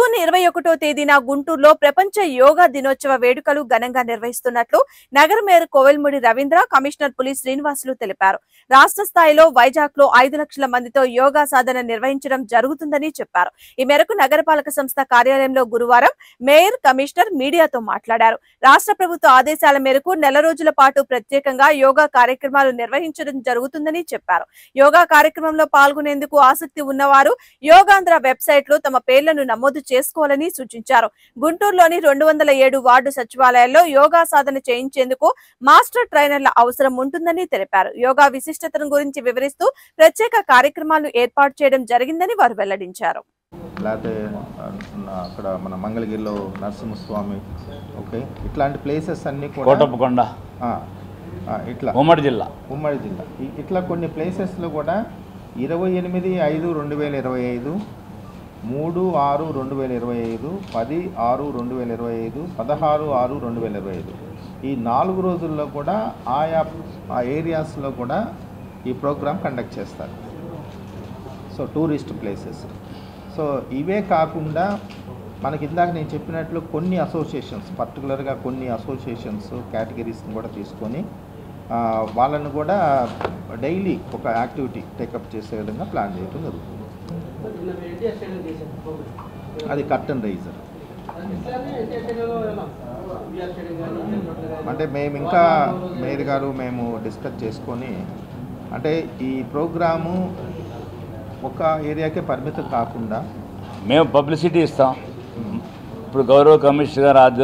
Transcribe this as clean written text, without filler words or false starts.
June 21వ తేదీన గుంటూరులో ప్రపంచ యోగా దినోత్సవ వేడుకలు ఘనంగా నిర్వహిస్తున్నట్లు నగర మేయర్ కోవెలమూడి రవీంద్ర, కమిషనర్ పులి శ్రీనివాసులు తెలిపారు. రాష్ట్ర స్థాయిలో వైజాగ్ లో 5 లక్షల మందితో యోగా సాధన నిర్వహించడం జరుగుతుందని చెప్పారు. ఈ మేరకు నగరపాలక సంస్థ కార్యాలయంలో గురువారం మేయర్, కమిషనర్ మీడియాతో మాట్లాడారు. రాష్ట్ర ప్రభుత్వ ఆదేశాల మేరకు నెల రోజుల పాటు ప్రత్యేకంగా యోగా కార్యక్రమాలు నిర్వహించడం జరుగుతుందని చెప్పారు. యోగా కార్యక్రమంలో పాల్గొనేందుకు ఆసక్తి ఉన్నవారు యోగాంధ్ర వెబ్సైట్ లో తమ పేర్లను నమోదు చేసుకోవాలని సూచించారు. గుంటూరులోని 207 వార్డు సచివాలయాల్లో యోగా సాధన చేయించేందుకు మాస్టర్ ట్రైనర్ల అవసరం ఉంటుందని తెలిపారు. యోగా విశిష్టతను గురించి వివరిస్తూ ప్రత్యేక కార్యక్రమాలను ఏర్పాటు చేయడం జరిగిందని వారు వెల్లడించారు. అక్కడ మన మంగళగిరిలో నరసింహస్వామి, ఓకే, ఇట్లాంటి ప్లేసెస్ అన్ని కూడా కోటప్పకొండ, ఇట్లా ఉమ్మడి జిల్లా ఇట్లా కొన్ని ప్లేసెస్లో కూడా 28/5/2025, 3/6/2025, 10/6/2025, 16/6/2025 ఈ 4 రోజుల్లో కూడా ఆయా ఏరియాస్లో కూడా ఈ ప్రోగ్రామ్ కండక్ట్ చేస్తారు. So tourist places. సో ఇవే కాకుండా మనకి ఇందాక నేను చెప్పినట్లు కొన్ని అసోసియేషన్స్, పర్టికులర్గా కొన్ని అసోసియేషన్స్ కేటగిరీస్ని కూడా తీసుకొని వాళ్ళను కూడా డైలీ ఒక యాక్టివిటీ టేకప్ చేసే విధంగా ప్లాన్ చేయడం జరుగుతుంది. అది కర్టన్ రైజర్. అంటే మేము ఇంకా మేయర్ గారు మేము డిస్కస్ చేసుకొని, అంటే ఈ ప్రోగ్రాము ఒక ఏరియాకే పరిమితం కాకుండా మేము పబ్లిసిటీ ఇస్తాం. ఇప్పుడు గౌరవ కమిషనర్ గారు